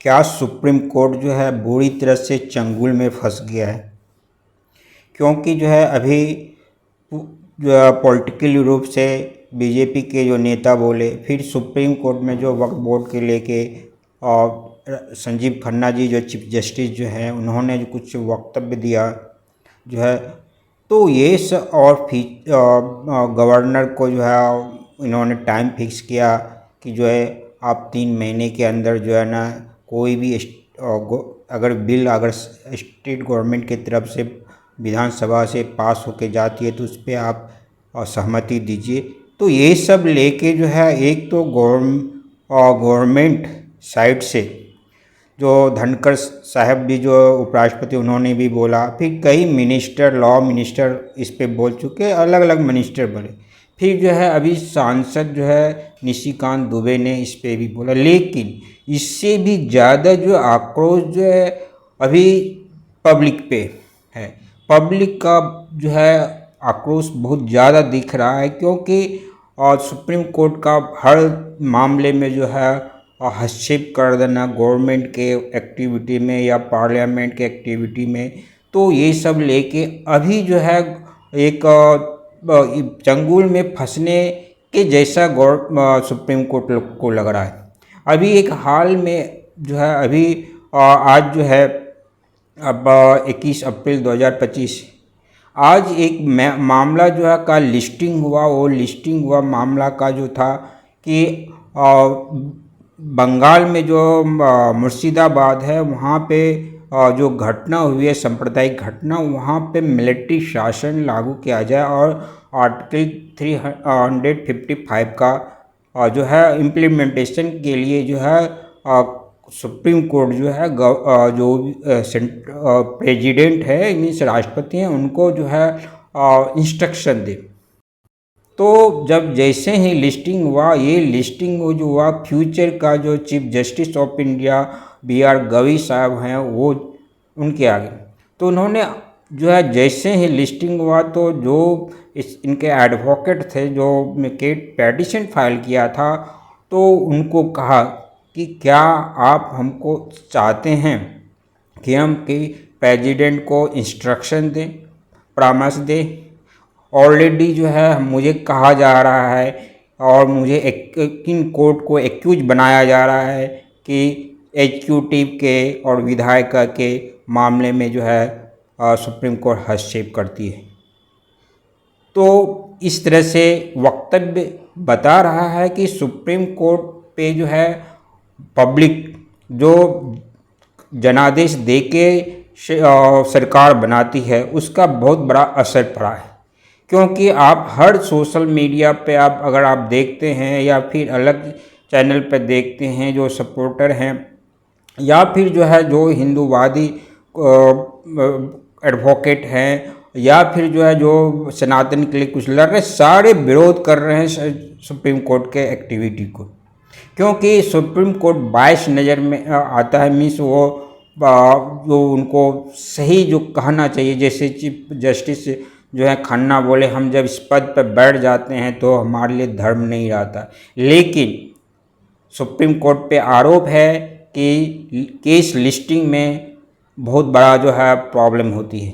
क्या supreme court जो है बुरी तरह से चंगुल में फंस गया है? क्योंकि जो है अभी जो है पॉलिटिकल रूप से बीजेपी के जो नेता बोले, फिर सुप्रीम कोर्ट में जो वक्फ बोर्ड के लेके और संजीव खन्ना जी जो चीफ जस्टिस जो हैं उन्होंने जो कुछ वक्तव्य दिया जो है, तो ये और गवर्नर को जो है इन्होंने टाइम फिक्स किया कि जो है आप 3 महीने के अंदर जो है ना कोई भी अगर बिल अगर स्टेट गवर्नमेंट की तरफ से विधानसभा से पास होके जाती है तो उस पर आप सहमति दीजिए। तो ये सब लेके जो है एक तो गवर्नमेंट साइड से जो धनखड़ साहब भी जो उपराष्ट्रपति उन्होंने भी बोला, फिर कई मिनिस्टर लॉ मिनिस्टर इस पे बोल चुके, अलग अलग मिनिस्टर बोले, फिर जो है अभी सांसद जो है निशिकांत दुबे ने इस पे भी बोला। लेकिन इससे भी ज़्यादा जो आक्रोश जो है अभी पब्लिक पे है। पब्लिक का जो है आक्रोश बहुत ज़्यादा दिख रहा है, क्योंकि और सुप्रीम कोर्ट का हर मामले में जो है हस्तक्षेप कर देना गवर्नमेंट के एक्टिविटी में या पार्लियामेंट के एक्टिविटी में, तो ये सब लेके अभी जो है एक चंगुल में फंसने के जैसा सुप्रीम कोर्ट को लग रहा है। अभी एक हाल में जो है अभी आज जो है अब 21 अप्रैल 2025 आज एक मामला जो है का लिस्टिंग हुआ। वो लिस्टिंग हुआ मामला का जो था कि बंगाल में जो मुर्शिदाबाद है वहाँ पे जो घटना हुई है सांप्रदायिक घटना, वहाँ पे मिलिट्री शासन लागू किया जाए और आर्टिकल 355 का जो है इम्प्लीमेंटेशन के लिए जो है सुप्रीम कोर्ट जो है जो प्रेसिडेंट है मीन्स राष्ट्रपति हैं उनको जो है इंस्ट्रक्शन दे। तो जब जैसे ही लिस्टिंग हुआ, ये लिस्टिंग जो हुआ फ्यूचर का जो chief justice of India BR Gavai साहब हैं वो उनके आगे, तो उन्होंने जो है जैसे ही लिस्टिंग हुआ तो जो इनके एडवोकेट थे जो पेटिशन फाइल किया था, तो उनको कहा कि क्या आप हमको चाहते हैं कि हम कि प्रेसिडेंट को इंस्ट्रक्शन दें, परामर्श दें। ऑलरेडी जो है मुझे कहा जा रहा है और मुझे किन कोर्ट को एक्यूज बनाया जा रहा है कि एग्जीक्यूटिव के और विधायक के मामले में जो है सुप्रीम कोर्ट हस्तक्षेप करती है। तो इस तरह से वक्तव्य बता रहा है कि सुप्रीम कोर्ट पे जो है पब्लिक जो जनादेश दे के सरकार बनाती है उसका बहुत बड़ा असर पड़ा है। क्योंकि आप हर सोशल मीडिया पे अगर आप देखते हैं या फिर अलग चैनल पे देखते हैं, जो सपोर्टर हैं या फिर जो है जो हिंदूवादी एडवोकेट हैं या फिर जो है जो सनातन के लिए कुछ लड़ रहे, सारे विरोध कर रहे हैं सुप्रीम कोर्ट के एक्टिविटी को। क्योंकि सुप्रीम कोर्ट बायस नज़र में आता है, मीन्स वो जो उनको सही जो कहना चाहिए, जैसे चीफ जस्टिस जो है खन्ना बोले, हम जब इस पद पर बैठ जाते हैं तो हमारे लिए धर्म नहीं रहता। लेकिन सुप्रीम कोर्ट पे आरोप है कि केस लिस्टिंग में बहुत बड़ा जो है प्रॉब्लम होती है।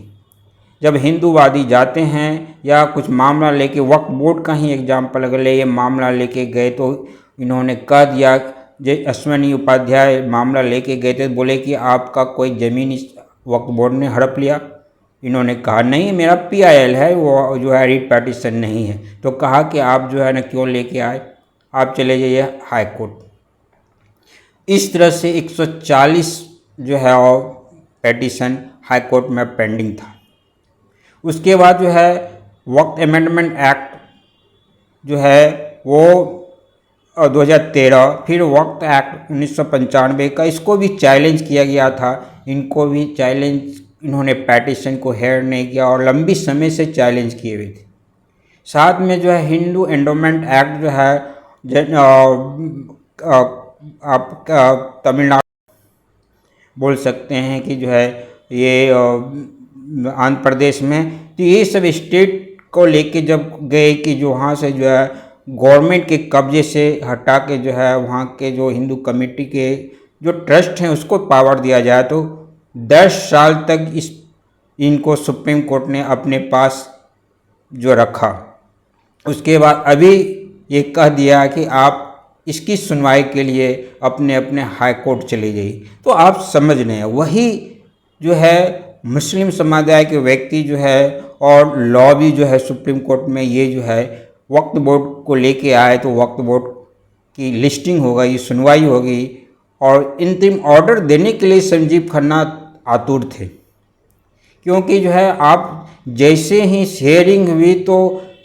जब हिंदूवादी जाते हैं या कुछ मामला लेके, वक्फ बोर्ड का ही एग्जाम्पल अगर ले, ये मामला लेके गए तो इन्होंने कह दिया, जय अश्विनी उपाध्याय मामला लेके गए थे, बोले कि आपका कोई ज़मीन इस वक्फ बोर्ड ने हड़प लिया। इन्होंने कहा नहीं, मेरा PIL है, वो जो है रीट पैटिशन नहीं है। तो कहा कि आप जो है ना क्यों लेके आए, आप चले जाइए हाई कोर्ट। इस तरह से 140 जो है पेटिशन हाई कोर्ट में पेंडिंग था। उसके बाद जो है वक्फ अमेंडमेंट एक्ट जो है वो 2013, फिर वक्फ एक्ट 1995 का, इसको भी चैलेंज किया गया था। इनको भी चैलेंज, इन्होंने पेटिशन को हेयर नहीं किया और लंबी समय से चैलेंज किए हुए थे। साथ में जो है हिंदू एंडोमेंट एक्ट जो है आप तमिलनाडु बोल सकते हैं कि जो है ये आंध्र प्रदेश में, तो ये सब स्टेट को लेके जब गए कि जो वहाँ से जो है गवर्नमेंट के कब्जे से हटा के जो है वहाँ के जो हिंदू कमेटी के जो ट्रस्ट हैं उसको पावर दिया जाए तो 10 साल तक इनको सुप्रीम कोर्ट ने अपने पास जो रखा। उसके बाद अभी ये कह दिया कि आप इसकी सुनवाई के लिए अपने अपने हाई कोर्ट चले जाइए। तो आप समझ रहे हैं, वही जो है मुस्लिम समुदाय के व्यक्ति जो है और लॉबी जो है सुप्रीम कोर्ट में, ये जो है वक्फ बोर्ड को लेके आए तो वक्फ बोर्ड की लिस्टिंग हो गई, सुनवाई होगी और अंतिम ऑर्डर देने के लिए संजीव खन्ना आतुर थे। क्योंकि जो है आप जैसे ही हियरिंग हुई तो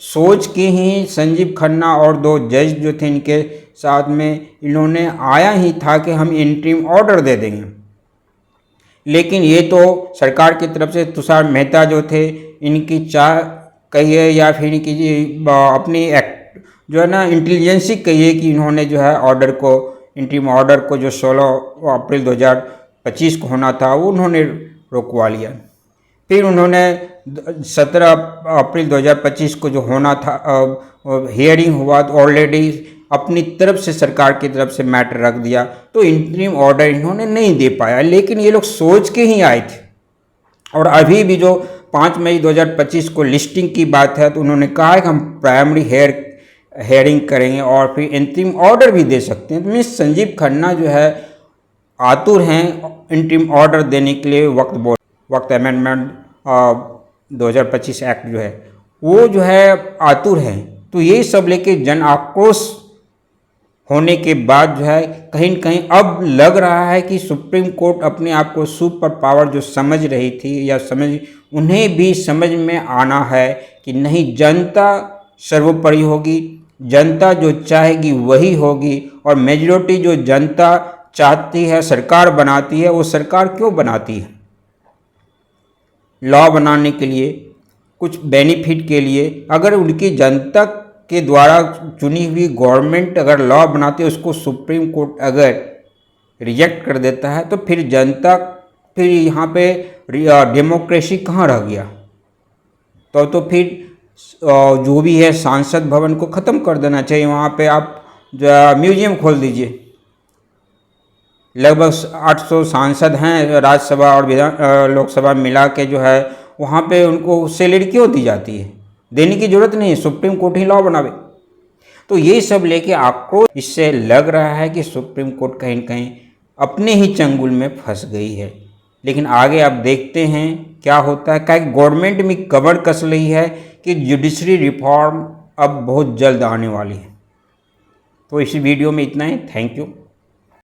सोच के ही संजीव खन्ना और 2 जज जो थे इनके साथ में, इन्होंने आया ही था कि हम इंटरिम ऑर्डर दे देंगे। लेकिन ये तो सरकार की तरफ से तुषार मेहता जो थे, इनकी चाह कहिए या फिर इनकी अपनी एक्ट जो है ना इंटेलिजेंसी कहिए कि इन्होंने जो है ऑर्डर को, इंटरिम ऑर्डर को जो 16 अप्रैल 2025 को होना था वो उन्होंने रोकवा लिया। फिर उन्होंने 17 अप्रैल 2025 को जो होना था हियरिंग हुआ तो ऑलरेडी अपनी तरफ से सरकार की तरफ से मैटर रख दिया, तो इंटरिम ऑर्डर इन्होंने नहीं दे पाया। लेकिन ये लोग सोच के ही आए थे। और अभी भी जो 5 मई 2025 को लिस्टिंग की बात है तो उन्होंने कहा है कि हम प्राइमरी हेयरिंग करेंगे और फिर इंटरिम ऑर्डर भी दे सकते हैं। तो मीन्स संजीव खन्ना जो है आतुर हैं इंटरिम ऑर्डर देने के लिए। वक्त अमेंडमेंट 2025 एक्ट जो है वो जो है आतुर है। तो ये सब लेके जन आक्रोश होने के बाद जो है कहीं न कहीं अब लग रहा है कि सुप्रीम कोर्ट अपने आप को सुपर पावर जो समझ रही थी या उन्हें भी समझ में आना है कि नहीं, जनता सर्वोपरि होगी, जनता जो चाहेगी वही होगी। और मेजॉरिटी जो जनता चाहती है सरकार बनाती है, वो सरकार क्यों बनाती है? लॉ बनाने के लिए, कुछ बेनिफिट के लिए। अगर उनकी जनता के द्वारा चुनी हुई गवर्नमेंट अगर लॉ बनाती है, उसको सुप्रीम कोर्ट अगर रिजेक्ट कर देता है तो फिर जनता, फिर यहाँ पे डेमोक्रेसी कहाँ रह गया? तो फिर जो भी है सांसद भवन को ख़त्म कर देना चाहिए। वहाँ पे आप जो म्यूजियम खोल दीजिए। लगभग 800 सांसद हैं राज्यसभा और लोकसभा मिला के जो है, वहाँ पे उनको सैलरी क्यों दी जाती है? देने की जरूरत नहीं है, सुप्रीम कोर्ट ही लॉ बनावे। तो ये सब लेके आक्रोश, इससे लग रहा है कि सुप्रीम कोर्ट कहीं न कहीं अपने ही चंगुल में फंस गई है। लेकिन आगे आप देखते हैं क्या होता है। क्या गवर्नमेंट में कमर कस रही है कि जुडिशरी रिफॉर्म अब बहुत जल्द आने वाली है। तो इस वीडियो में इतना ही। Thank you.